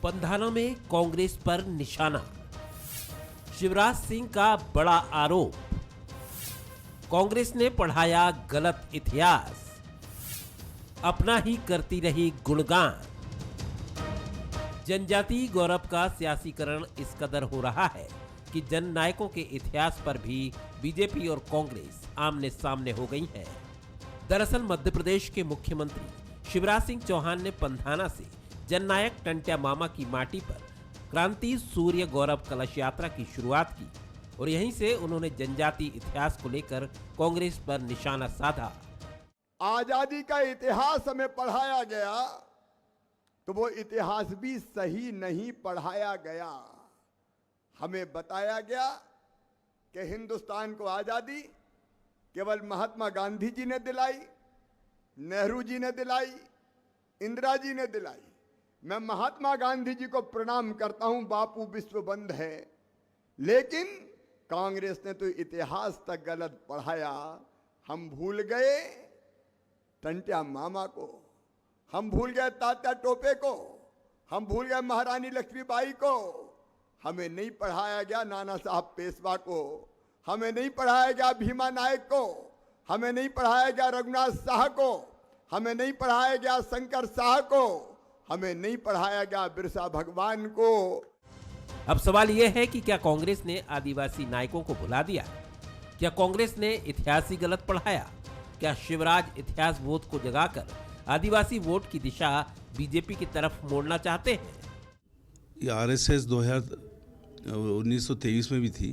पंधाना में कांग्रेस पर निशाना, शिवराज सिंह का बड़ा आरोप। कांग्रेस ने पढ़ाया गलत इतिहास, अपना ही करती रही गुणगान। जनजातीय गौरव का सियासीकरण इस कदर हो रहा है कि जननायकों के इतिहास पर भी बीजेपी और कांग्रेस आमने सामने हो गई हैं। दरअसल मध्य प्रदेश के मुख्यमंत्री शिवराज सिंह चौहान ने पंधाना से जननायक टंट्या मामा की माटी पर क्रांति सूर्य गौरव कलश यात्रा की शुरुआत की और यहीं से उन्होंने जनजातीय इतिहास को लेकर कांग्रेस पर निशाना साधा। आजादी का इतिहास हमें पढ़ाया गया तो वो इतिहास भी सही नहीं पढ़ाया गया। हमें बताया गया कि हिंदुस्तान को आजादी केवल महात्मा गांधी जी ने दिलाई, नेहरू जी ने दिलाई, इंदिरा जी ने दिलाई। मैं महात्मा गांधी जी को प्रणाम करता हूं, बापू विश्व बंद है, लेकिन कांग्रेस ने तो इतिहास तक गलत पढ़ाया। हम भूल गए टंट्या मामा को, हम भूल गए तात्या टोपे को, हम भूल गए महारानी लक्ष्मीबाई को। हमें नहीं पढ़ाया गया नाना साहब पेशवा को, हमें नहीं पढ़ाया गया भीमा नायक को, हमें नहीं पढ़ाया गया रघुनाथ शाह को, हमें नहीं पढ़ाया गया शंकर शाह को, हमें नहीं पढ़ाया गया बिरसा भगवान को। अब सवाल यह है कि क्या कांग्रेस ने आदिवासी नायकों को भुला दिया? क्या कांग्रेस ने इतिहास ही गलत पढ़ाया? क्या शिवराज इतिहास बोध को जगाकर आदिवासी वोट की दिशा बीजेपी की तरफ मोड़ना चाहते हैं? ये आरएसएस 1923 में भी थी।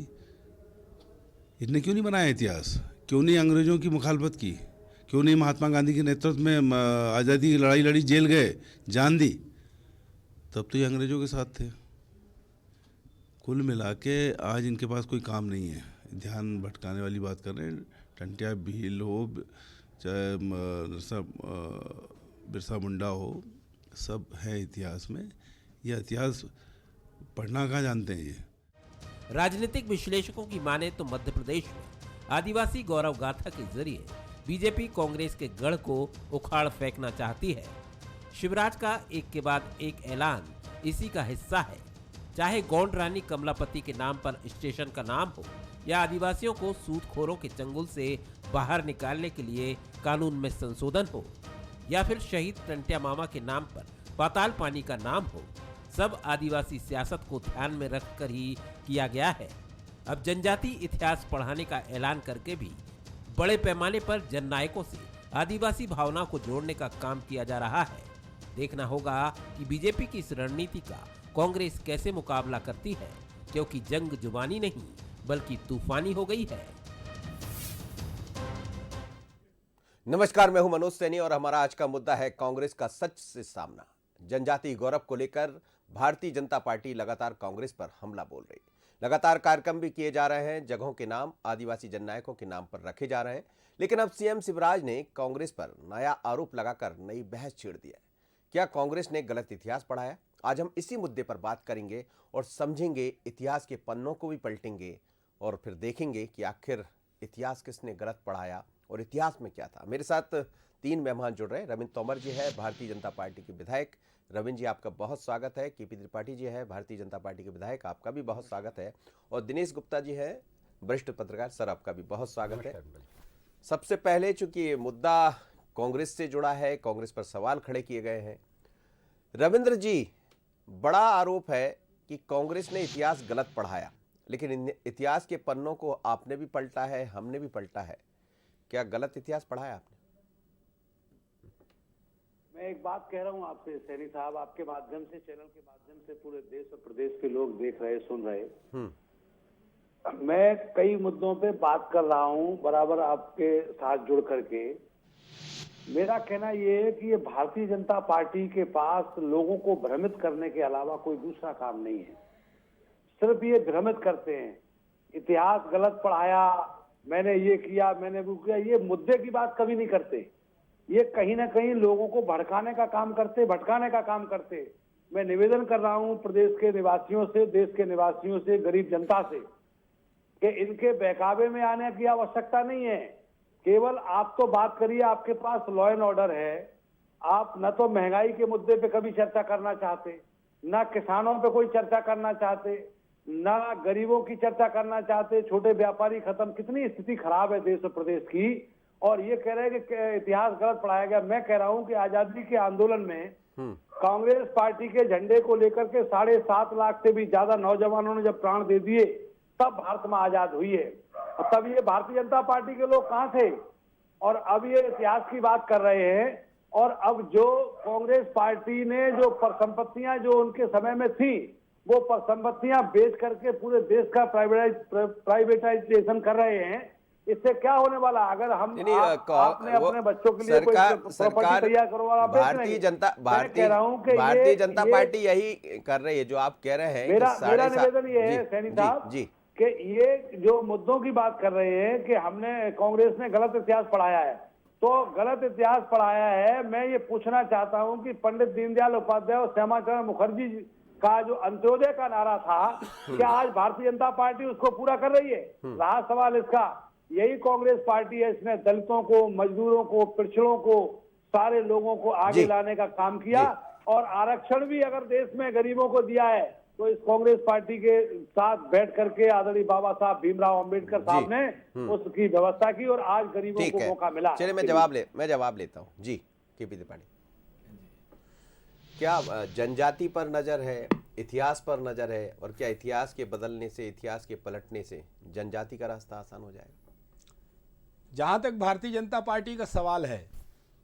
इनने क्यों नहीं बनाया इतिहास? क्यों नहीं अंग्रेजों की मुखालफत की? क्यों नहीं महात्मा गांधी के नेतृत्व में आज़ादी की लड़ाई लड़ी, जेल गए, जान दी? तब तो ये अंग्रेजों के साथ थे। कुल मिला के आज इनके पास कोई काम नहीं है। ध्यान भटकाने वाली बात कर रहे हैं। टंट्या भील हो चाहे बिरसा मुंडा हो, सब है इतिहास में। यह इतिहास पढ़ना कहाँ जानते हैं ये। राजनीतिक विश्लेषकों की माने तो मध्य प्रदेश में आदिवासी गौरव गाथा के जरिए बीजेपी कांग्रेस के गढ़ को उखाड़ फेंकना चाहती है। शिवराज का एक के बाद एक ऐलान इसी का हिस्सा है। चाहे गोंड रानी कमलापति के नाम पर स्टेशन का नाम हो या आदिवासियों को सूदखोरों के चंगुल से बाहर निकालने के लिए कानून में संशोधन हो या फिर शहीद टंट्या मामा के नाम पर पाताल पानी का नाम हो, सब आदिवासी सियासत को ध्यान में रखकर ही किया गया है। अब जनजातीय इतिहास पढ़ाने का ऐलान करके भी बड़े पैमाने पर जननायकों से आदिवासी भावना को जोड़ने का काम किया जा रहा है। देखना होगा कि बीजेपी की इस रणनीति का कांग्रेस कैसे मुकाबला करती है, क्योंकि जंग जुबानी नहीं बल्कि तूफानी हो गई है। नमस्कार, मैं हूं मनोज सैनी और हमारा आज का मुद्दा है कांग्रेस का सच से सामना। जनजातीय गौरव को लेकर भारतीय जनता पार्टी लगातार कांग्रेस पर हमला बोल रही है। लगातार कार्यक्रम भी किए जा रहे हैं, जगहों के नाम आदिवासी जननायकों के नाम पर रखे जा रहे हैं। लेकिन अब सीएम शिवराज ने कांग्रेस पर नया आरोप लगाकर नई बहस छेड़ दिया है। क्या कांग्रेस ने गलत इतिहास पढ़ाया? आज हम इसी मुद्दे पर बात करेंगे और समझेंगे, इतिहास के पन्नों को भी पलटेंगे और फिर देखेंगे कि आखिर इतिहास किसने गलत पढ़ाया और इतिहास में क्या था। मेरे साथ तीन मेहमान जुड़ रहे हैं। रविंद्र तोमर जी है, भारतीय जनता पार्टी के विधायक। रविंद्र जी, आपका बहुत स्वागत है। केपी त्रिपाठी जी है, भारतीय जनता पार्टी के विधायक, आपका भी बहुत स्वागत है। और दिनेश गुप्ता जी है, वरिष्ठ पत्रकार, सर आपका भी बहुत स्वागत है। सबसे पहले, चूंकि ये मुद्दा कांग्रेस से जुड़ा है, कांग्रेस पर सवाल खड़े किए गए हैं। रविंद्र जी, बड़ा आरोप है कि कांग्रेस ने इतिहास गलत पढ़ाया, लेकिन इतिहास के पन्नों को आपने भी पलटा है, हमने भी पलटा है। क्या गलत इतिहास पढ़ाया आपने? मैं एक बात कह रहा हूं आपसे सैनी साहब, आपके माध्यम से, चैनल के माध्यम से पूरे देश और प्रदेश के लोग देख रहे, सुन रहे। मैं कई मुद्दों पे बात कर रहा हूं बराबर आपके साथ जुड़ करके। मेरा कहना यह है कि ये भारतीय जनता पार्टी के पास लोगों को भ्रमित करने के अलावा कोई दूसरा काम नहीं है। सिर्फ ये भ्रमित करते हैं, इतिहास गलत पढ़ाया, मैंने ये किया, मैंने वो किया। ये मुद्दे की बात कभी नहीं करते। ये कहीं ना कहीं लोगों को भड़काने का काम करते, भटकाने का काम करते। मैं निवेदन कर रहा हूं प्रदेश के निवासियों से, देश के निवासियों से, गरीब जनता से, कि इनके बहकावे में आने की आवश्यकता नहीं है। केवल आप तो बात करिए, आपके पास लॉ एंड ऑर्डर है। आप न तो महंगाई के मुद्दे पे कभी चर्चा करना चाहते, ना किसानों पे कोई चर्चा करना चाहते, ना गरीबों की चर्चा करना चाहते, छोटे व्यापारी खत्म। कितनी स्थिति खराब है देश और प्रदेश की, और ये कह रहे हैं कि इतिहास गलत पढ़ाया गया। मैं कह रहा हूं कि आजादी के आंदोलन में कांग्रेस पार्टी के झंडे को लेकर के 7.5 लाख से भी ज्यादा नौजवानों ने जब प्राण दे दिए, तब भारत में आजाद हुई है। और तब ये भारतीय जनता पार्टी के लोग कहां थे, और अब ये इतिहास की बात कर रहे हैं। और अब जो कांग्रेस पार्टी ने जो परिसंपत्तियां जो उनके समय में थी, वो परिसंपत्तियां बेच करके पूरे देश का प्राइवेटाइजेशन कर रहे हैं। इससे क्या होने वाला? अगर हम आपने अपने बच्चों के लिए सरकार तैयार करवा, भारतीय जनता पार्टी यही कर रही है जो आप कह रहे हैं। मेरा निवेदन ये है सैनी साहब जी कि ये जो मुद्दों की बात कर रहे हैं कि हमने कांग्रेस ने गलत इतिहास पढ़ाया है, तो गलत इतिहास पढ़ाया है। मैं ये पूछना चाहता हूं कि पंडित दीनदयाल उपाध्याय और श्यामाचरण मुखर्जी का जो अंत्योदय का नारा था, क्या आज भारतीय जनता पार्टी उसको पूरा कर रही है? रहा सवाल इसका। यही कांग्रेस पार्टी है, इसने दलितों को, मजदूरों को, पिछड़ों को, सारे लोगों को आगे लाने का काम किया। और आरक्षण भी अगर देश में गरीबों को दिया है, तो इस कांग्रेस पार्टी के साथ बैठ करके आदरणीय बाबा साहब भीमराव अंबेडकर साहब ने उसकी व्यवस्था की, और आज गरीबों को मौका मिला। चलिए मैं जवाब लेता हूँ जी। केपी त्रिपाठी, क्या जनजाति पर नजर है, इतिहास पर नजर है, और क्या इतिहास के बदलने से, इतिहास के पलटने से जनजाति का रास्ता आसान हो जाएगा? जहां तक भारतीय जनता पार्टी का सवाल है,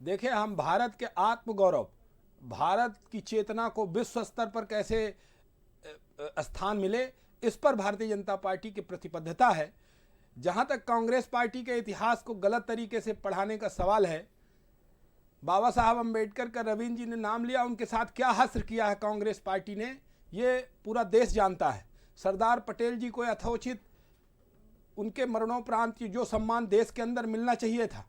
देखिए, हम भारत के आत्मगौरव, भारत की चेतना को विश्व स्तर पर कैसे स्थान मिले, इस पर भारतीय जनता पार्टी की प्रतिबद्धता है। जहां तक कांग्रेस पार्टी के इतिहास को गलत तरीके से पढ़ाने का सवाल है, बाबा साहब अंबेडकर का रवींद्र जी ने नाम लिया, उनके साथ क्या हश्र किया है कांग्रेस पार्टी ने, ये पूरा देश जानता है। सरदार पटेल जी को यथोचित उनके मरणोपरांत जो सम्मान देश के अंदर मिलना चाहिए था,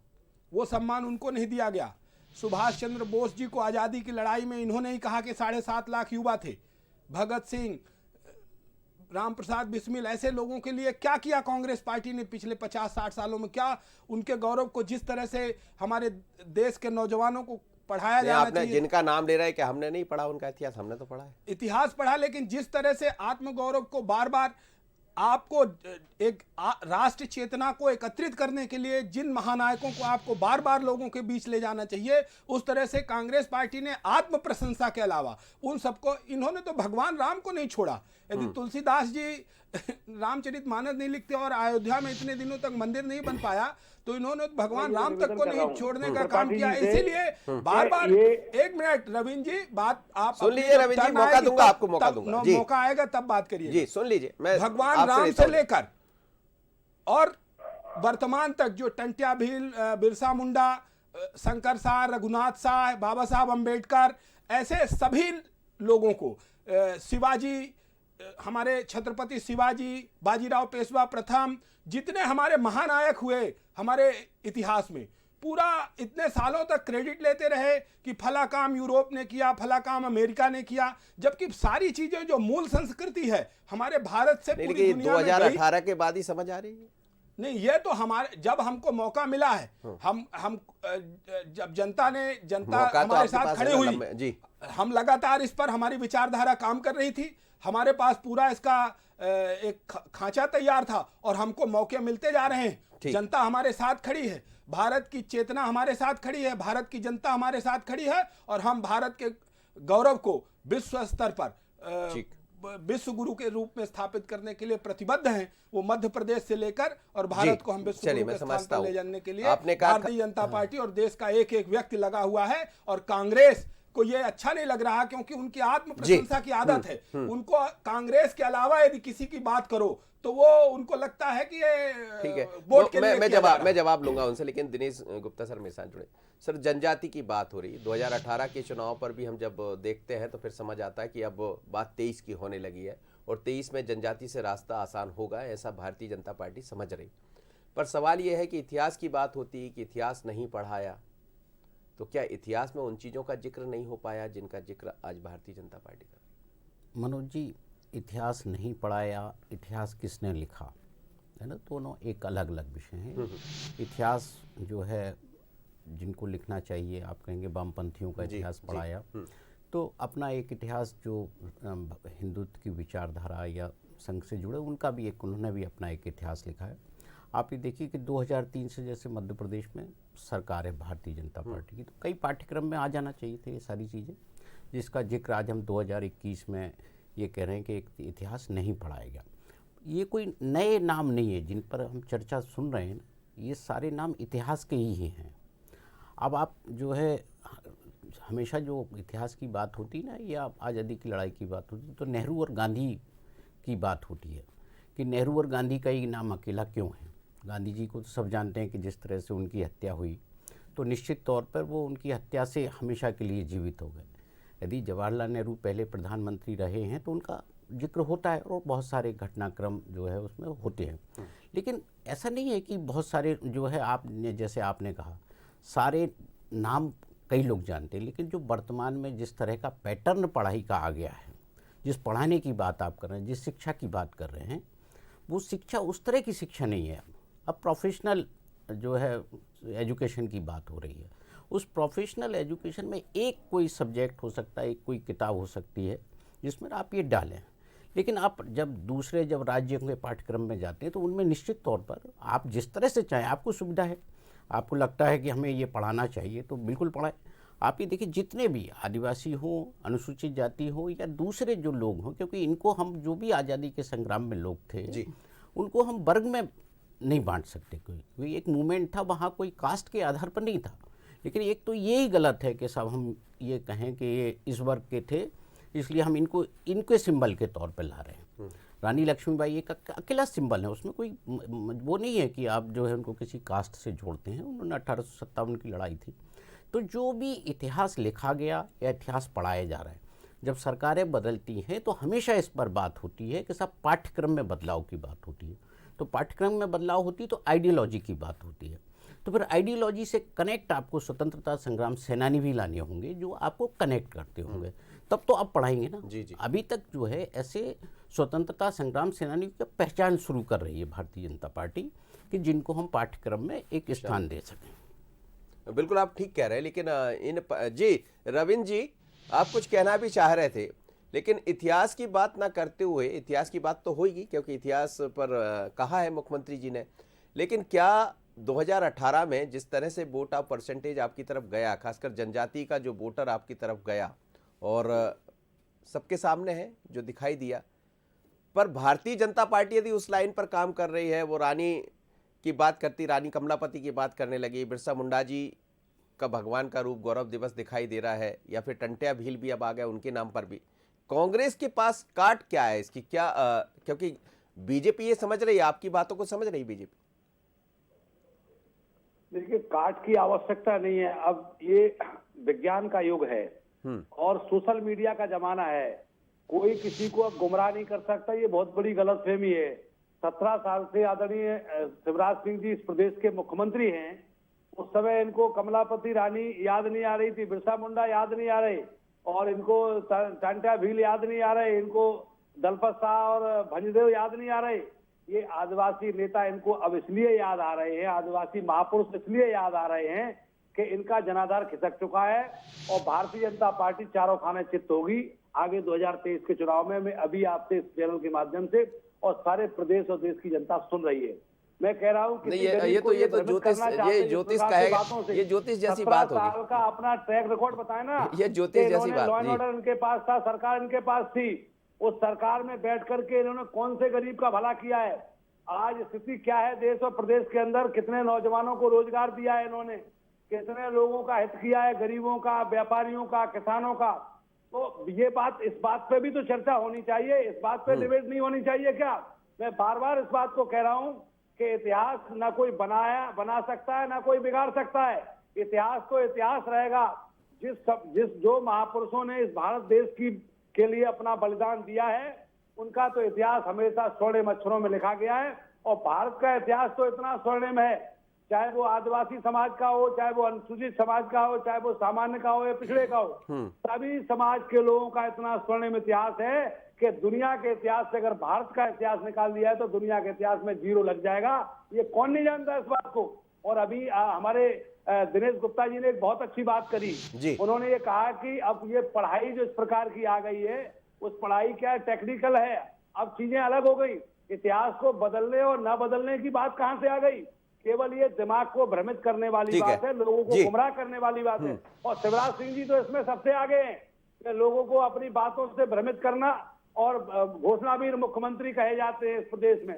वो सम्मान उनको नहीं दिया गया। सुभाष चंद्र बोस जी को आज़ादी की लड़ाई में इन्होंने ही कहा कि 7.5 लाख युवा थे। भगत सिंह, राम प्रसाद बिस्मिल, ऐसे लोगों के लिए क्या किया कांग्रेस पार्टी ने पिछले 50-60 सालों में? क्या उनके गौरव को जिस तरह से हमारे देश के नौजवानों को पढ़ाया जाना चाहिए, जिनका नाम ले रहा है कि हमने नहीं पढ़ा उनका इतिहास, हमने तो पढ़ा है, इतिहास पढ़ा, लेकिन जिस तरह से आत्मगौरव को बार बार आपको एक राष्ट्र चेतना को एकत्रित करने के लिए जिन महानायकों को आपको बार बार लोगों के बीच ले जाना चाहिए, उस तरह से कांग्रेस पार्टी ने आत्म प्रशंसा के अलावा उन सबको, इन्होंने तो भगवान राम को नहीं छोड़ा। यदि तुलसीदास जी रामचरितमानस नहीं लिखते और अयोध्या में इतने दिनों तक मंदिर नहीं बन पाया, तो इन्होंने भगवान राम तक को नहीं छोड़ने का काम किया। इसीलिए बार बार, एक मिनट रविंद्र जी, बात आप सुन लीजिए। रविंद्र जी, मौका दूंगा आपको, मौका दूंगा जी, मौका आएगा तब बात करिए जी। सुन लीजिए, मैं भगवान राम से लेकर और वर्तमान तक जो टंट्या भील, बिरसा मुंडा, शंकर साहब, रघुनाथ साहब, बाबा साहब अंबेडकर, ऐसे सभी लोगों को, शिवाजी, हमारे छत्रपति शिवाजी, बाजीराव पेशवा प्रथम, जितने हमारे महानायक हुए हमारे इतिहास में, पूरा इतने सालों तक क्रेडिट लेते रहे कि फला काम यूरोप ने किया, फला काम अमेरिका ने किया, जबकि सारी चीजें जो मूल संस्कृति है हमारे भारत से पूरी दुनिया में 2018 के बाद ही समझ आ रही है। नहीं, ये तो हमारे, जब हमको मौका मिला है, हम जब जनता हमारे साथ खड़ी हुई, हम लगातार इस पर, हमारी विचारधारा काम कर रही थी, हमारे पास पूरा इसका एक खांचा तैयार था, और हमको मौके मिलते जा रहे हैं। जनता हमारे साथ खड़ी है, भारत की चेतना हमारे साथ खड़ी है, भारत की जनता हमारे साथ खड़ी है, और हम भारत के गौरव को विश्व स्तर पर विश्व गुरु के रूप में स्थापित करने के लिए प्रतिबद्ध हैं। वो मध्य प्रदेश से लेकर और भारत को हम विश्व गुरु के स्थान पर ले जाने के लिए भारतीय जनता पार्टी और देश का एक एक व्यक्ति लगा हुआ है। और कांग्रेस को ये अच्छा नहीं लग रहा, क्योंकि उनकी आत्म प्रशंसा की आदत है। उनको कांग्रेस के अलावा यदि किसी की बात करो तो वो, उनको लगता है कि ये ठीक है। वोट के लिए मैं जवाब लूंगा उनसे, लेकिन दिनेश गुप्ता सर मेरे साथ जुड़े। सर, जनजाति की बात हो रही है, 2018 के चुनाव पर भी हम जब देखते हैं तो फिर समझ आता है कि अब बात 23 की होने लगी है, और 23 में जनजाति से रास्ता आसान होगा, ऐसा भारतीय जनता पार्टी समझ रही। पर सवाल यह है कि इतिहास की बात होती है कि इतिहास नहीं पढ़ाया, तो क्या इतिहास में उन चीज़ों का जिक्र नहीं हो पाया जिनका जिक्र आज भारतीय जनता पार्टी कर रही है? मनोज जी, इतिहास नहीं पढ़ाया, इतिहास किसने लिखा है ना, दोनों एक अलग अलग विषय हैं। इतिहास जो है, जिनको लिखना चाहिए, आप कहेंगे वामपंथियों का इतिहास पढ़ाया, तो अपना एक इतिहास जो हिंदुत्व की विचारधारा या संघ से जुड़े, उनका भी एक, उन्होंने भी अपना एक इतिहास लिखा है। आप ये देखिए कि 2003 से जैसे मध्य प्रदेश में सरकार है भारतीय जनता पार्टी की, तो कई पाठ्यक्रम में आ जाना चाहिए थे ये सारी चीज़ें, जिसका जिक्र आज हम 2021 में ये कह रहे हैं कि एक इतिहास नहीं पढ़ाएगा। ये कोई नए नाम नहीं है जिन पर हम चर्चा सुन रहे हैं ना, ये सारे नाम इतिहास के ही हैं। अब आप जो है, हमेशा जो इतिहास की बात होती ना, या आज़ादी की लड़ाई की बात होती, तो नेहरू और गांधी की बात होती है कि नेहरू और गांधी का ही नाम अकेला क्यों है। गांधी जी को तो सब जानते हैं कि जिस तरह से उनकी हत्या हुई, तो निश्चित तौर पर वो उनकी हत्या से हमेशा के लिए जीवित हो गए। यदि जवाहरलाल नेहरू पहले प्रधानमंत्री रहे हैं तो उनका जिक्र होता है और बहुत सारे घटनाक्रम जो है उसमें होते हैं, लेकिन ऐसा नहीं है कि बहुत सारे जो है, आपने जैसे आपने कहा सारे नाम कई लोग जानते हैं, लेकिन जो वर्तमान में जिस तरह का पैटर्न पढ़ाई का आ गया है, जिस पढ़ाने की बात आप कर रहे हैं, जिस शिक्षा की बात कर रहे हैं, वो शिक्षा उस तरह की शिक्षा नहीं है। अब प्रोफेशनल जो है एजुकेशन की बात हो रही है। उस प्रोफेशनल एजुकेशन में एक कोई सब्जेक्ट हो सकता है, एक कोई किताब हो सकती है जिसमें आप ये डालें, लेकिन आप जब राज्यों के पाठ्यक्रम में जाते हैं तो उनमें निश्चित तौर पर आप जिस तरह से चाहें, आपको सुविधा है, आपको लगता है कि हमें ये पढ़ाना चाहिए तो बिल्कुल पढ़ाएं। आप ये देखिए, जितने भी आदिवासी हों, अनुसूचित जाति हो या दूसरे जो लोग हों, क्योंकि इनको हम जो भी आज़ादी के संग्राम में लोग थे उनको हम वर्ग में नहीं बांट सकते। कोई एक मूवमेंट था, वहाँ कोई कास्ट के आधार पर नहीं था। लेकिन एक तो यही गलत है कि सब हम ये कहें कि ये इस वर्ग के थे इसलिए हम इनके सिंबल के तौर पर ला रहे हैं। रानी लक्ष्मीबाई एक अकेला सिंबल है, उसमें कोई वो नहीं है कि आप जो है उनको किसी कास्ट से जोड़ते हैं। उन्होंने 1857 की लड़ाई थी। तो जो भी इतिहास लिखा गया या इतिहास पढ़ाया जा रहा है, जब सरकारें बदलती हैं तो हमेशा इस पर बात होती है कि सब पाठ्यक्रम में बदलाव की बात होती है। तो पाठ्यक्रम में बदलाव होती है तो आइडियोलॉजी की बात होती है। तो फिर आइडियोलॉजी से कनेक्ट आपको स्वतंत्रता संग्राम सेनानी भी लाने होंगे जो आपको कनेक्ट करते होंगे, तब तो आप पढ़ाएंगे ना। जी। अभी तक जो है ऐसे स्वतंत्रता संग्राम सेनानी की पहचान शुरू कर रही है भारतीय जनता पार्टी कि जिनको हम पाठ्यक्रम में एक स्थान दे सकें। बिल्कुल आप ठीक कह रहे हैं, लेकिन जी रविंद्र जी, आप कुछ कहना भी चाह रहे थे, लेकिन इतिहास की बात ना करते हुए, इतिहास की बात तो होगी क्योंकि इतिहास पर कहा है मुख्यमंत्री जी ने, लेकिन क्या 2018 में जिस तरह से वोट ऑफ परसेंटेज आपकी तरफ गया, खासकर जनजाति का जो वोटर आपकी तरफ गया और सबके सामने है जो दिखाई दिया, पर भारतीय जनता पार्टी यदि उस लाइन पर काम कर रही है, वो रानी की बात करती, रानी कमलापति की बात करने लगी, बिरसा मुंडा जी का भगवान का रूप गौरव दिवस दिखाई दे रहा है, या फिर टंट्या भील भी अब आ गया उनके नाम पर भी, कांग्रेस के पास काट क्या है इसकी? क्या क्योंकि बीजेपी ये समझ रही है, आपकी बातों को समझ रही बीजेपी? देखिए, काट की आवश्यकता नहीं है। अब ये विज्ञान का युग है और सोशल मीडिया का जमाना है। कोई किसी को अब गुमराह नहीं कर सकता। ये बहुत बड़ी गलतफहमी है। 17 साल से आदरणीय शिवराज सिंह जी इस प्रदेश के मुख्यमंत्री हैं। उस समय इनको कमलापति रानी याद नहीं आ रही थी, बिरसा मुंडा याद नहीं आ रहे, और इनको टंट्या भील याद नहीं आ रहे, इनको दलपत शाह और भंजदेव याद नहीं आ रहे। ये आदिवासी नेता इनको अब इसलिए याद आ रहे हैं, आदिवासी महापुरुष इसलिए याद आ रहे हैं कि इनका जनाधार खिसक चुका है और भारतीय जनता पार्टी चारों खाने चित्त होगी आगे 2023 के चुनाव में। मैं अभी आपसे इस चैनल के माध्यम से और सारे प्रदेश और देश की जनता सुन रही है। मैं कह रहा हूँ कि ये तो ज्योतिष कहेगा, ये ज्योतिष जैसी बात होगी। 17 साल का अपना ट्रैक रिकॉर्ड बताए ना, ये ज्योतिष जैसी बात। लॉ एंड ऑर्डर इनके पास था, सरकार इनके पास थी। उस सरकार में बैठ करके इन्होंने कौन से गरीब का भला किया है? आज स्थिति क्या है देश और प्रदेश के अंदर? कितने नौजवानों को रोजगार दिया है इन्होंने? कितने लोगों का हित किया है? गरीबों का, व्यापारियों का, किसानों का। तो ये बात, इस बात पे भी तो चर्चा होनी चाहिए। इस बात पे डिबेट नहीं होनी चाहिए क्या? मैं बार बार इस बात को कह रहा हूं कि इतिहास ना कोई बना सकता है, ना कोई बिगाड़ सकता है। इतिहास तो इतिहास रहेगा। जो महापुरुषों ने इस भारत देश के लिए अपना बलिदान दिया है, उनका तो इतिहास हमेशा स्वर्णिम अक्षरों में लिखा गया है। और भारत का इतिहास तो इतना स्वर्णिम है, चाहे वो आदिवासी समाज का हो, चाहे वो अनुसूचित समाज का हो, चाहे वो सामान्य का हो या पिछड़े का हो, सभी समाज के लोगों का इतना स्वर्णिम इतिहास है कि दुनिया के इतिहास से अगर भारत का इतिहास निकाल दिया है तो दुनिया के इतिहास में 0 लग जाएगा। ये कौन नहीं जानता इस बात को? और अभी हमारे दिनेश गुप्ता जी ने एक बहुत अच्छी बात करी। जी। उन्होंने ये कहा कि अब ये पढ़ाई जो इस प्रकार की आ गई है, उस पढ़ाई क्या टेक्निकल है, अब चीजें अलग हो गई। इतिहास को बदलने और न बदलने की बात कहां से आ गई? केवल ये दिमाग को भ्रमित करने वाली बात है, लोगों को गुमराह करने वाली बात है। और शिवराज सिंह जी तो इसमें सबसे आगे हैं कि लोगों को अपनी बातों से भ्रमित करना, और घोषणावीर मुख्यमंत्री कहे जाते हैं इस प्रदेश में।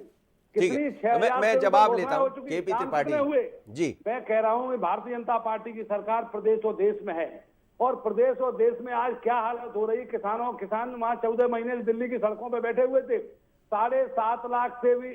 कितनी 6,000 मैं से जवाब ऊपर लेता घोषणाएं हूं हो चुकी, केपी काम त्रिपाठी कितने हुए? जी। मैं कह रहा हूं कि भारतीय जनता पार्टी की सरकार प्रदेश और देश में है, और प्रदेश और देश में आज क्या हालत हो रही। किसान वहां 14 महीने दिल्ली की सड़कों पर बैठे हुए थे। 7.5 लाख से भी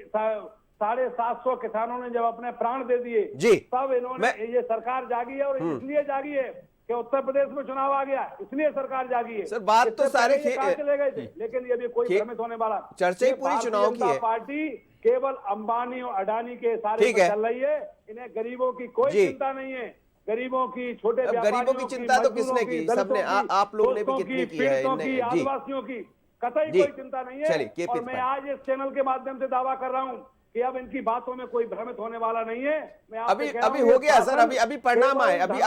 750 किसानों ने जब अपने प्राण दे दिए, जी। तब इन्होंने ये सरकार जागी है, और इसलिए जागी है कि उत्तर प्रदेश में चुनाव आ गया, इसलिए सरकार जागी है। सर, बात तो सारे चले गए थे, लेकिन ये भी कोई भ्रमित होने वाला चर्चा ही पूरी चुनाव की है। पार्टी केवल अंबानी और अडानी के सारे में चल रही है। इन्हें गरीबों की कोई चिंता नहीं है। गरीबों की, छोटे गरीबों की चिंता तो किसने की? सबने, आप लोग ने भी कितनी की है? आदिवासियों की कतई कोई चिंता नहीं है। और मैं आज इस चैनल के माध्यम से दावा कर रहा हूँ कि अब इनकी बातों में कोई भ्रमित होने वाला नहीं है। मैं अभी हो गया सर, अभी परिणाम आए, अभी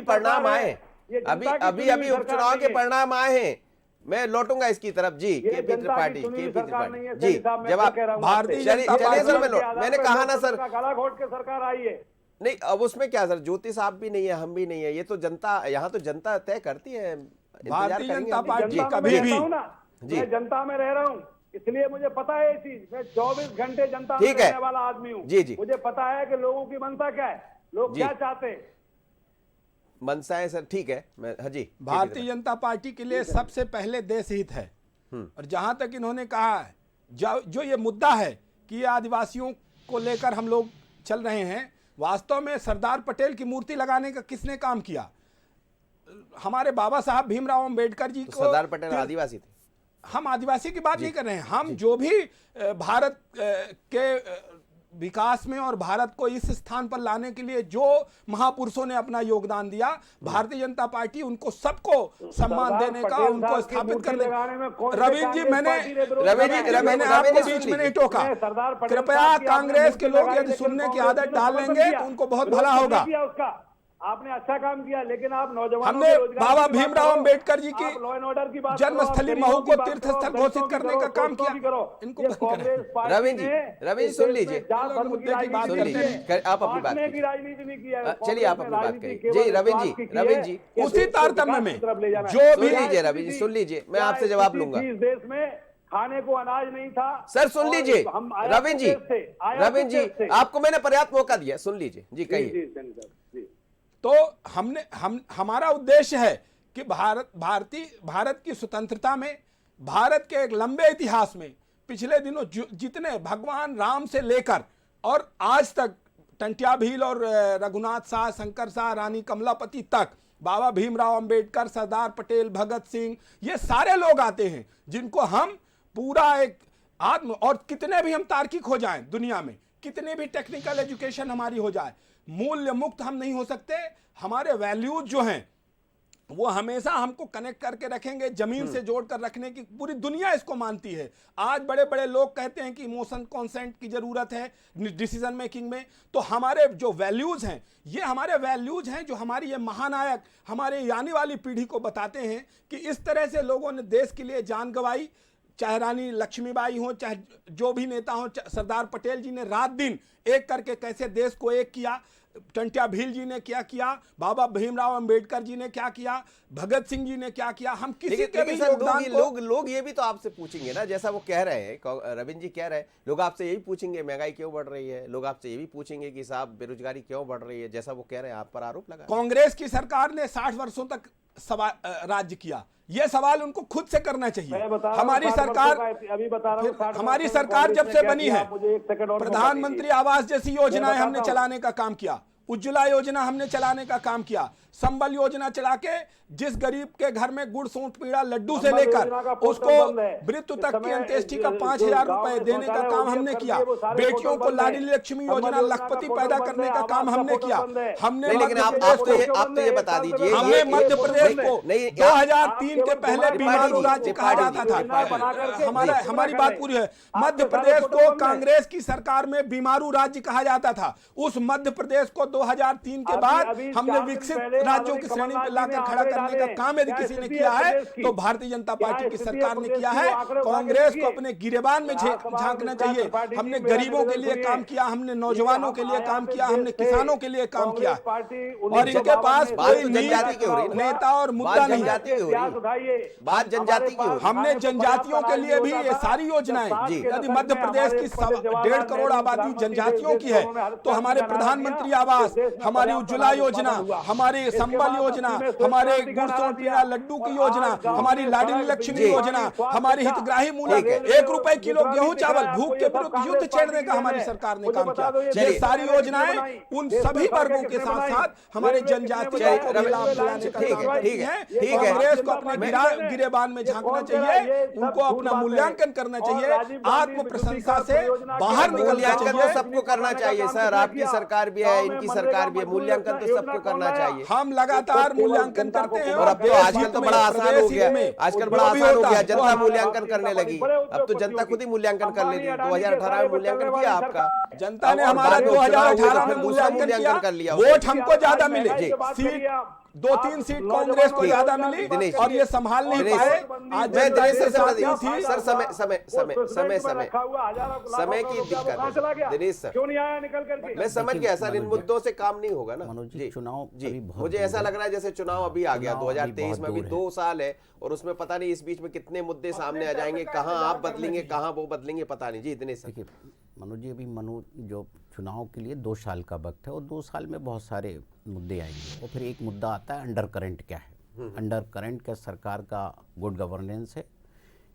परिणाम आए, अभी उपचुनाव के परिणाम आए हैं। मैं लौटूंगा इसकी तरफ। जी, केपी त्रिपाठी जी, जवाब। भारतीय जनता पार्टी, मैंने कहा ना सर, गला घोट के सरकार आई है। नहीं, अब उसमें क्या सर, ज्योति साहब भी नहीं है, हम भी नहीं है, ये तो जनता, यहाँ तो जनता तय करती है। भारतीय जनता पार्टी कभी भी, मैं जनता में रह रहा हूँ, इसलिए मुझे पता है ये चीज। मैं 24 घंटे जनता में रहने वाला आदमी हूँ। जी। मुझे पता है कि लोगों की मनसा क्या है, लोग क्या चाहते हैं। मनसाएं सर, ठीक है। मैं, हाँ जी। भारतीय जनता पार्टी के लिए सबसे पहले देश हित है। और जहां तक इन्होंने कहा है, जो ये मुद्दा है कि ये आदिवासियों को लेकर हम लोग चल रहे हैं, वास्तव में सरदार पटेल की मूर्ति लगाने का किसने काम किया? हमारे बाबा साहब भीमराव अंबेडकर जी को। सरदार पटेल आदिवासी थे। हम आदिवासी की बात नहीं कर रहे हैं, हम जो भी भारत के विकास में और भारत को इस स्थान पर लाने के लिए जो महापुरुषों ने अपना योगदान दिया, भारतीय जनता पार्टी उनको सबको सम्मान देने का, उनको स्थापित करने। रविंद्र जी, मैंने आपको बीच में नहीं टोका। कृपया कांग्रेस के लोग यदि सुनने की आदत डाल लेंगे तो उनको बहुत भला होगा। आपने अच्छा काम किया, लेकिन आप नौजवानों हमने बाबा भीमराव अंबेडकर जी की लॉ एंड ऑर्डर की बात, जन्मस्थली महू को तीर्थ स्थल घोषित करने का काम किया। इनको रविंद्र जी सुन लीजिए, आप अपनी बात की राजनीति नहीं किया। चलिए, आप अपनी बात करिए। जी रविंद्र जी, उसी तारतम्य में जो भी लीजिए, रवि जी सुन लीजिए, मैं आपसे जवाब लूंगा। इस देश में खाने को अनाज नहीं था। सर सुन लीजिए, रविंद्र जी, आपको मैंने पर्याप्त मौका दिया, सुन लीजिए। जी कहिए। तो हमारा उद्देश्य है कि भारत की स्वतंत्रता में, भारत के एक लंबे इतिहास में पिछले दिनों जितने भगवान राम से लेकर और आज तक टंटिया भील और रघुनाथ शाह, शंकर शाह, रानी कमलापति तक, बाबा भीमराव अंबेडकर, सरदार पटेल, भगत सिंह, ये सारे लोग आते हैं जिनको हम पूरा एक और कितने भी हम तार्किक हो जाएं दुनिया में, कितने भी टेक्निकल एजुकेशन हमारी हो जाए, मूल्य मुक्त हम नहीं हो सकते। हमारे वैल्यूज जो हैं वो हमेशा हमको कनेक्ट करके रखेंगे, जमीन से जोड़कर रखने की पूरी दुनिया इसको मानती है। आज बड़े बड़े लोग कहते हैं कि इमोशन कंसेंट की जरूरत है डिसीजन मेकिंग में, तो हमारे जो वैल्यूज हैं, ये हमारे वैल्यूज हैं जो हमारी ये महानायक हमारे आने वाली पीढ़ी को बताते हैं कि इस तरह से लोगों ने देश के लिए जान गंवाई, चाहे रानी लक्ष्मीबाई हो, चाहे जो भी नेता हो, सरदार पटेल जी ने रात दिन एक करके कैसे देश को एक किया, टंटिया भील जी ने क्या किया, बाबा भीमराव अंबेडकर जी ने क्या किया, भगत सिंह जी ने क्या किया। हम किसी के भी योगदान को लोग ये भी तो आपसे पूछेंगे ना, जैसा वो कह रहे हैं, रविंद्र जी कह रहे हैं, लोग आपसे यही पूछेंगे महंगाई क्यों बढ़ रही है, लोग आपसे ये भी पूछेंगे कि साहब बेरोजगारी क्यों बढ़ रही है, जैसा वो कह रहे हैं, आप पर आरोप लगा। कांग्रेस की सरकार ने 60 वर्षों तक राज्य किया, ये सवाल उनको खुद से करना चाहिए। हमारी सरकार जब से बनी है, प्रधानमंत्री आवास जैसी योजनाएं हमने चलाने का काम किया, उज्ज्वला योजना हमने चलाने का काम किया, संबल योजना चला के जिस गरीब के घर में गुड़ सूंठ पीड़ा लड्डू से लेकर उसको मृत्यु तक की अंत्येष्टि का 5,000 रुपए देने का काम हमने किया। बेटियों को लाडली लक्ष्मी योजना लखपति पैदा करने का काम हमने किया। हमने लेकिन आप तो ये बता दीजिए, हमने मध्य प्रदेश को 2003 के पहले बीमारू राज्य कहा जाता था। हमारी बात पूरी है। मध्य प्रदेश को कांग्रेस की सरकार में बीमारू राज्य कहा जाता था। उस मध्य प्रदेश को 2003 के बाद हमने विकसित राज्यों की श्रेणी में लाकर खड़ा करने का काम यदि किसी ने किया है तो भारतीय जनता पार्टी की सरकार ने किया है। कांग्रेस को अपने गिरेबान में झांकना चाहिए। हमने गरीबों के लिए काम किया, हमने नौजवानों के लिए काम किया, हमने किसानों के लिए काम किया, और इनके पास कोई नेता और मुद्दा नहीं। बात जनजाति की हो रही। हमने जनजातियों के लिए भी ये सारी योजनाएं, यदि मध्य प्रदेश की 1.5 करोड़ आबादी जनजातियों की है तो हमारे प्रधानमंत्री आवास, हमारी उज्ज्वला योजना, हमारी संबल योजना, हमारे गुड़ सोनपिया लड्डू की योजना, हमारी लाडली लक्ष्मी योजना, हमारी हितग्राही मूल्य 1 रुपए किलो गेहूं चावल, भूख के विरुद्ध युद्ध छेड़ने का हमाी सरकार ने काम किया। ये सारी योजनाएं उन सभी वर्गों के साथ साथ हमारे जनजातियों को भी लाभ दिलाने का काम करती हैं। कांग्रेस को अपने गिरेबान में झांकना चाहिए, उनको अपना मूल्यांकन करना चाहिए, आत्म प्रशंसा से बाहर निकलना चाहिए। तो सबको करना चाहिए सर, आपकी सरकार भी है, इनकी सरकार भी है, मूल्यांकन तो सबको करना चाहिए। हम लगातार मूल्यांकन करते हैं, और अब तो आजकल तो बड़ा आसान हो गया, आजकल बड़ा आसान हो गया, जनता मूल्यांकन करने लगी। अब तो जनता खुद ही मूल्यांकन कर लेती है। 2018 में मूल्यांकन किया आपका, जनता ने हमारा 2018 में मूल्यांकन कर लिया। वोट हमको ज्यादा मिले, सीट 2-3 सीट कांग्रेस को ज्यादा मिली और ये संभाल नहीं पाए। आज सर समय की दिक्कत है दिनेश सर, क्यों नहीं आया निकल करके? मैं समझ गया सर, इन मुद्दों से काम नहीं होगा ना। मनोज जी, चुनाव जी, मुझे ऐसा लग रहा है जैसे चुनाव अभी आ गया, 2023 में अभी 2 साल है और उसमें पता नहीं इस बीच में कितने मुद्दे सामने आ जाएंगे, कहाँ आप बदलेंगे, कहाँ वो बदलेंगे, पता नहीं। जी दिनेश सर। मनोज जी, अभी जो चुनाव के लिए 2 साल का वक्त है और 2 साल में बहुत सारे मुद्दे आएंगे और फिर एक मुद्दा आता है अंडर करंट क्या है। अंडर करंट क्या सरकार का गुड गवर्नेंस है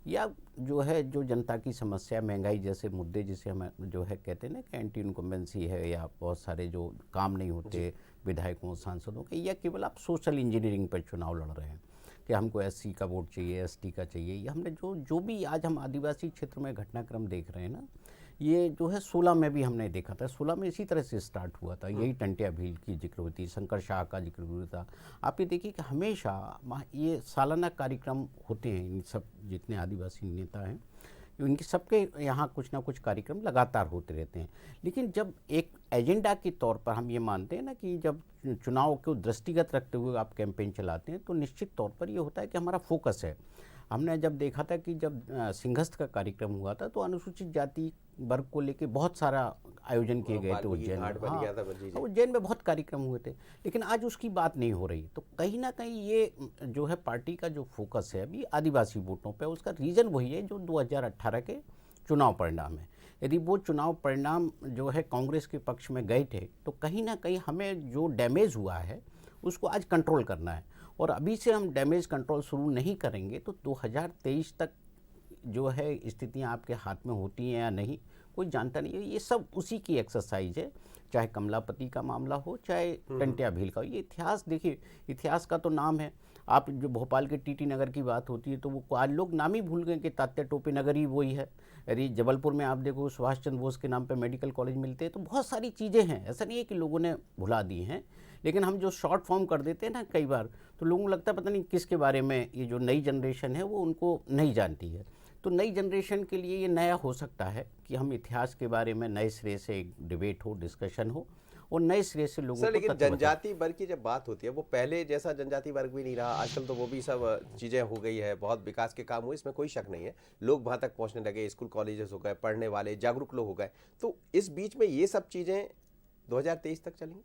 या जो है जो जनता की समस्या महंगाई जैसे मुद्दे जिसे हम जो है कहते हैं ना कि एंटी इनकम्बेंसी है या बहुत सारे जो काम नहीं होते विधायकों सांसदों के, या केवल आप सोशल इंजीनियरिंग पर चुनाव लड़ रहे हैं कि हमको एससी का वोट चाहिए, एसटी का चाहिए। ये हमने जो भी आज हम आदिवासी क्षेत्र में घटनाक्रम देख रहे हैं ना, ये जो है 16 में भी हमने देखा था। 16 में इसी तरह से स्टार्ट हुआ था, यही टंटिया भील की जिक्र हुई थी, शंकर शाह का जिक्र हुआ था। आप ये देखिए कि हमेशा ये सालाना कार्यक्रम होते हैं, इन सब जितने आदिवासी नेता हैं उनके सबके यहाँ कुछ ना कुछ कार्यक्रम लगातार होते रहते हैं। लेकिन जब एक एजेंडा के तौर पर हम ये मानते हैं ना कि जब चुनाव को दृष्टिगत रखते हुए आप कैंपेन चलाते हैं तो निश्चित तौर पर ये होता है कि हमारा फोकस है। हमने जब देखा था कि जब सिंहस्थ का कार्यक्रम हुआ था तो अनुसूचित जाति वर्ग को लेके बहुत सारा आयोजन किए गए थे उज्जैन में। उज्जैन में बहुत कार्यक्रम हुए थे, लेकिन आज उसकी बात नहीं हो रही। तो कहीं ना कहीं ये जो है पार्टी का जो फोकस है अभी आदिवासी वोटों पे, उसका रीज़न वही है जो 2018 के चुनाव परिणाम है। यदि वो चुनाव परिणाम जो है कांग्रेस के पक्ष में गए थे तो कहीं ना कहीं हमें जो डैमेज हुआ है उसको आज कंट्रोल करना है। और अभी से हम डैमेज कंट्रोल शुरू नहीं करेंगे तो 2023 तक जो है स्थितियां आपके हाथ में होती हैं या नहीं कोई जानता नहीं है। ये सब उसी की एक्सरसाइज है, चाहे कमलापति का मामला हो चाहे टंटिया भील का हो। ये इतिहास देखिए, इतिहास का तो नाम है। आप जो भोपाल के टीटी नगर की बात होती है तो वो आज लोग नाम ही भूल गए कि तात्या टोपे नगर ही वही है। यदि जबलपुर में आप देखो सुभाष चंद्र बोस के नाम पे मेडिकल कॉलेज मिलते हैं। तो बहुत सारी चीज़ें हैं, ऐसा नहीं है कि लोगों ने भुला दी हैं, लेकिन हम जो शॉर्ट फॉर्म कर देते हैं ना कई बार तो लोगों को लगता है पता नहीं किसके बारे में ये जो नई जनरेशन है वो उनको नहीं जानती है। तो नई जनरेशन के लिए ये नया हो सकता है कि हम इतिहास के बारे में नए सिरे से एक डिबेट हो, डिस्कशन हो और नए सिरे से लोगों को। लेकिन जनजाति वर्ग की जब बात होती है वो पहले जैसा जनजाति वर्ग भी नहीं रहा, आजकल तो वो भी सब चीज़ें हो गई है, बहुत विकास के काम हुए, इसमें कोई शक नहीं है। लोग वहाँ तक पहुँचने लगे, स्कूल कॉलेजेस हो गए, पढ़ने वाले जागरूक लोग हो गए। तो इस बीच में ये सब चीज़ें 2023 तक चलेंगी?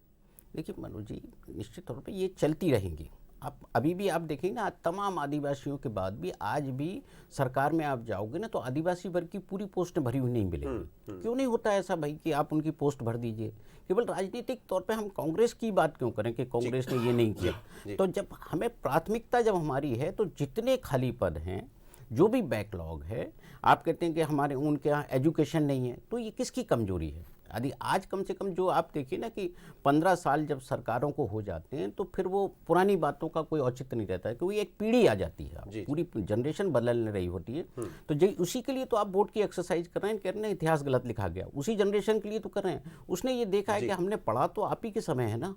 देखिए मनोज जी, निश्चित तौर पे ये चलती रहेंगी। आप अभी भी आप देखेंगे ना, तमाम आदिवासियों के बाद भी आज भी सरकार में आप जाओगे ना तो आदिवासी वर्ग की पूरी पोस्ट भरी हुई नहीं मिलेगी। क्यों नहीं होता ऐसा भाई कि आप उनकी पोस्ट भर दीजिए? केवल राजनीतिक तौर पे हम कांग्रेस की बात क्यों करें कि कांग्रेस ने ये नहीं किया? तो जब हमें प्राथमिकता जब हमारी है तो जितने खाली पद हैं, जो भी बैकलॉग है, आप कहते हैं कि हमारे उनके यहाँ एजुकेशन नहीं है, तो ये किसकी कमजोरी है? यदि आज कम से कम जो आप देखिए ना कि 15 साल जब सरकारों को हो जाते हैं तो फिर वो पुरानी बातों का कोई औचित्य नहीं रहता है, क्योंकि एक पीढ़ी आ जाती है, पूरी जनरेशन बदलने रही होती है। तो उसी के लिए तो आप वोट की एक्सरसाइज कर रहे हैं, कह रहे हैं इतिहास गलत लिखा गया, उसी जनरेशन के लिए तो कर रहे हैं। उसने ये देखा है कि हमने पढ़ा तो आप ही के समय है ना,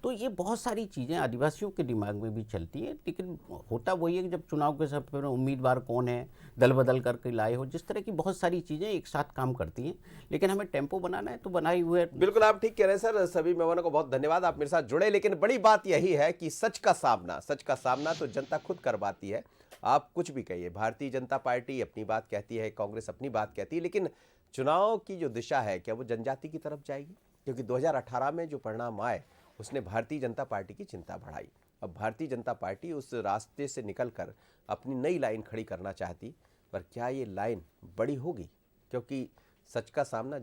तो ये बहुत सारी चीज़ें आदिवासियों के दिमाग में भी चलती हैं, लेकिन होता वही है कि जब चुनाव के समय पर उम्मीदवार कौन है, दल बदल करके लाए हो, जिस तरह की बहुत सारी चीज़ें एक साथ काम करती हैं। लेकिन हमें टेम्पो बनाना है तो बनाए हुए है। बिल्कुल आप ठीक कह रहे हैं सर। सभी मेहमानों को बहुत धन्यवाद, आप मेरे साथ जुड़े। लेकिन बड़ी बात यही है कि सच का सामना तो जनता खुद करवाती है। आप कुछ भी कहिए, भारतीय जनता पार्टी अपनी बात कहती है, कांग्रेस अपनी बात कहती है, लेकिन चुनाव की जो दिशा है क्या वो जनजाति की तरफ जाएगी? क्योंकि 2018 में जो परिणाम आए उसने भारतीय जनता पार्टी की चिंता बढ़ाई। अब भारतीय जनता पार्टी उस रास्ते से निकलकर अपनी नई लाइन खड़ी करना चाहती, पर क्या ये लाइन बड़ी होगी? क्योंकि सच का सामना